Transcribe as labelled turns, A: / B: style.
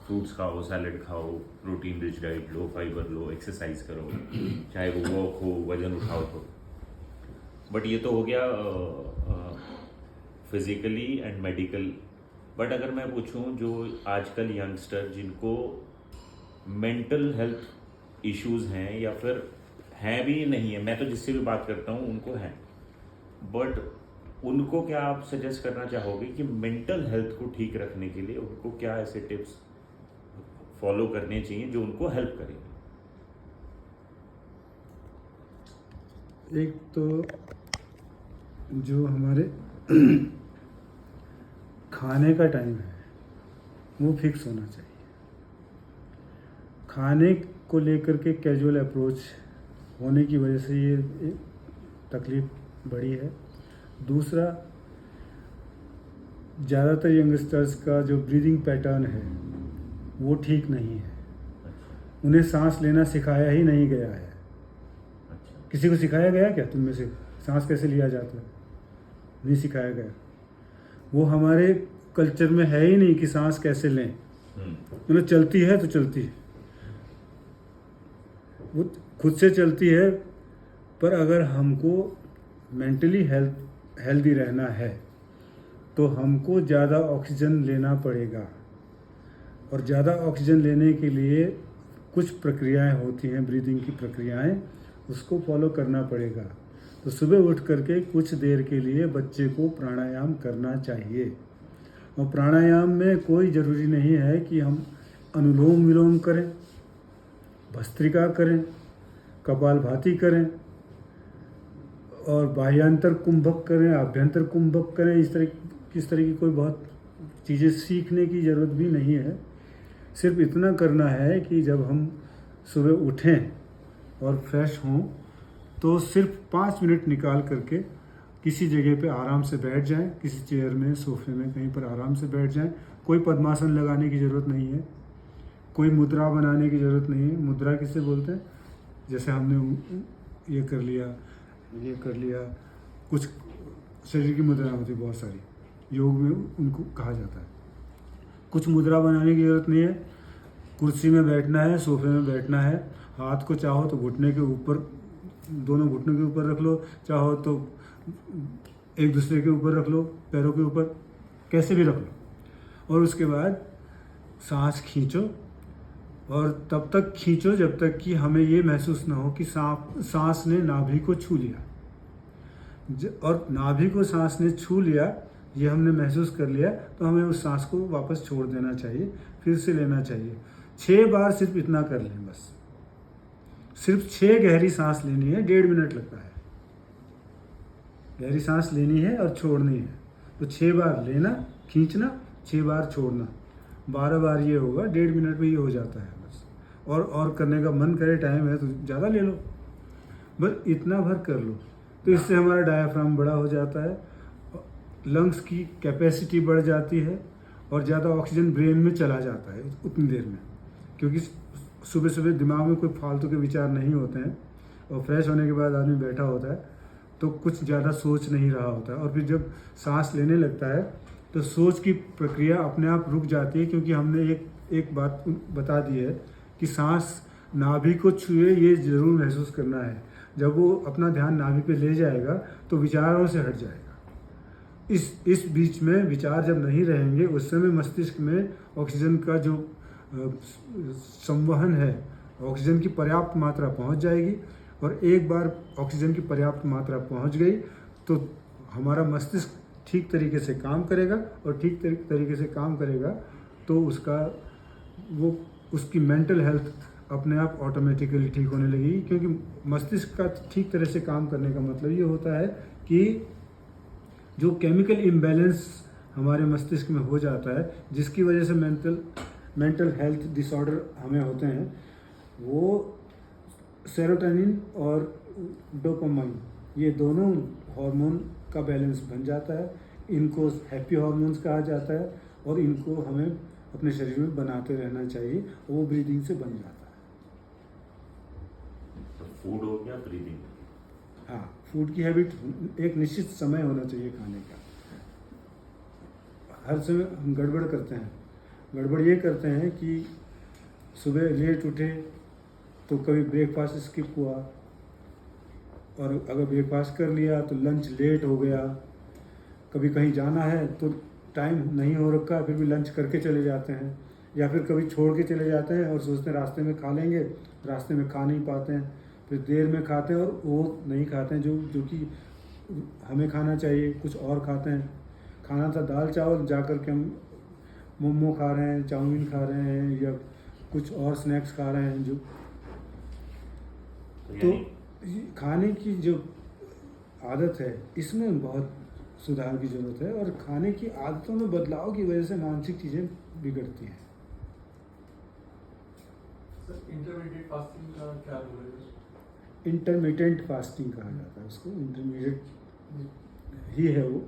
A: Fruits खाओ, salad खाओ, protein rich diet लो, fibre लो, exercise करो, चाहे वो वॉक हो, वजन उठाओ तो। बट ये तो हो गया फिजिकली एंड मेडिकल। बट अगर मैं पूछूं जो आजकल यंगस्टर जिनको मेंटल हेल्थ इश्यूज हैं या फिर हैं भी नहीं है, मैं तो जिससे भी बात करता हूँ उनको हैं, बट उनको क्या आप सजेस्ट करना चाहोगे कि मेंटल हेल्थ को ठीक रखने के लिए उनको क्या ऐसे टिप्स फॉलो करने चाहिए जो उनको हेल्प करेंगे?
B: एक तो जो हमारे खाने का टाइम है वो फिक्स होना चाहिए। खाने को लेकर के कैजुअल अप्रोच होने की वजह से ये तकलीफ बड़ी है। दूसरा, ज़्यादातर यंगस्टर्स का जो ब्रीदिंग पैटर्न है वो ठीक नहीं है। उन्हें सांस लेना सिखाया ही नहीं गया है।
A: अच्छा।
B: किसी को सिखाया गया क्या तुम में से सांस कैसे लिया जाता है? नहीं सिखाया गया। वो हमारे कल्चर में है ही नहीं कि सांस कैसे लें। मतलब चलती है तो चलती है, वो खुद से चलती है। पर अगर हमको मेंटली हेल्दी रहना है तो हमको ज़्यादा ऑक्सीजन लेना पड़ेगा। और ज़्यादा ऑक्सीजन लेने के लिए कुछ प्रक्रियाएं होती हैं, ब्रीदिंग की प्रक्रियाएं, उसको फॉलो करना पड़ेगा। तो सुबह उठ करके कुछ देर के लिए बच्चे को प्राणायाम करना चाहिए। और प्राणायाम में कोई ज़रूरी नहीं है कि हम अनुलोम विलोम करें, भस्त्रिका करें, कपालभाति करें और बाह्यांतर कुंभक करें, आभ्यंतर कुंभक करें। इस तरह की कोई बहुत चीज़ें सीखने की ज़रूरत भी नहीं है। सिर्फ इतना करना है कि जब हम सुबह उठें और फ्रेश हों तो सिर्फ 5 मिनट निकाल करके किसी जगह पे आराम से बैठ जाएं, किसी चेयर में, सोफे में, कहीं पर आराम से बैठ जाएं। कोई पद्मासन लगाने की ज़रूरत नहीं है, कोई मुद्रा बनाने की ज़रूरत नहीं है। मुद्रा किसे बोलते हैं? जैसे हमने ये कर लिया, कुछ शरीर की मुद्रा होती है बहुत सारी, योग में उनको कहा जाता है। कुछ मुद्रा बनाने की ज़रूरत नहीं है। कुर्सी में बैठना है, सोफे में बैठना है। हाथ को चाहो तो घुटने के ऊपर, दोनों घुटनों के ऊपर रख लो, चाहो तो एक दूसरे के ऊपर रख लो, पैरों के ऊपर, कैसे भी रख लो। और उसके बाद सांस खींचो और तब तक खींचो जब तक कि हमें ये महसूस ना हो कि सांस ने नाभि को छू लिया। और नाभि को सांस ने छू लिया, ये हमने महसूस कर लिया, तो हमें उस सांस को वापस छोड़ देना चाहिए, फिर से लेना चाहिए। 6 बार सिर्फ इतना कर लें बस। सिर्फ 6 गहरी सांस लेनी है, 1.5 मिनट लगता है। गहरी सांस लेनी है और छोड़नी है। तो 6 बार लेना, खींचना, 6 बार छोड़ना, 12 बार ये होगा, 1.5 मिनट में ये हो जाता है बस। और करने का मन करे, टाइम है तो ज़्यादा ले लो, बस इतना भर कर लो। तो इससे हमारा डायाफ्राम बड़ा हो जाता है, लंग्स की कैपेसिटी बढ़ जाती है और ज़्यादा ऑक्सीजन ब्रेन में चला जाता है उतनी देर में। क्योंकि सुबह सुबह दिमाग में कोई फालतू के विचार नहीं होते हैं और फ्रेश होने के बाद आदमी बैठा होता है तो कुछ ज़्यादा सोच नहीं रहा होता है। और फिर जब सांस लेने लगता है तो सोच की प्रक्रिया अपने आप रुक जाती है, क्योंकि हमने एक बात बता दी है कि सांस नाभि को छुए ये ज़रूर महसूस करना है। जब वो अपना ध्यान नाभि पे ले जाएगा तो विचारों से हट जाएगा। इस बीच में विचार जब नहीं रहेंगे, उस समय मस्तिष्क में ऑक्सीजन का जो संवहन है, ऑक्सीजन की पर्याप्त मात्रा पहुंच जाएगी। और एक बार ऑक्सीजन की पर्याप्त मात्रा पहुंच गई तो हमारा मस्तिष्क ठीक तरीके से काम करेगा, और ठीक तरीके से काम करेगा तो उसकी मेंटल हेल्थ अपने आप ऑटोमेटिकली ठीक होने लगेगी। क्योंकि मस्तिष्क का ठीक तरह से काम करने का मतलब ये होता है कि जो केमिकल इम्बैलेंस हमारे मस्तिष्क में हो जाता है, जिसकी वजह से मेंटल हेल्थ डिसऑर्डर हमें होते हैं, वो सेरोटोनिन और डोपामाइन, ये दोनों हार्मोन का बैलेंस बन जाता है। इनको हैप्पी हार्मोन्स कहा जाता है और इनको हमें अपने शरीर में बनाते रहना चाहिए। वो ब्रीदिंग से बन जाता है।
A: तो फूड हो गया, ब्रीदिंग।
B: हाँ, फूड की हैबिट एक निश्चित समय होना चाहिए खाने का। हर समय हम गड़बड़ करते हैं, गड़बड़ ये करते हैं कि सुबह लेट उठे तो कभी ब्रेकफास्ट स्किप हुआ, और अगर ब्रेकफास्ट कर लिया तो लंच लेट हो गया। कभी कहीं जाना है तो टाइम नहीं हो रखा फिर भी लंच करके चले जाते हैं, या फिर कभी छोड़ के चले जाते हैं और सोचते हैं रास्ते में खा लेंगे, रास्ते में खा नहीं पाते हैं, फिर देर में खाते हैं और वो नहीं खाते हैं जो कि हमें खाना चाहिए, कुछ और खाते हैं। खाना था दाल चावल, जा कर के हम मोमो खा रहे हैं, चाउमीन खा रहे हैं, या कुछ और स्नैक्स खा रहे हैं। जो तो ये खाने की जो आदत है इसमें बहुत सुधार की ज़रूरत है, और खाने की आदतों में बदलाव की वजह से मानसिक चीज़ें बिगड़ती हैं।
C: इंटरमीडिएट फास्टिंग का क्या रोल है?
B: इंटरमिटेंट फास्टिंग कहा जाता है उसको, इंटरमीडिएट ही है वो।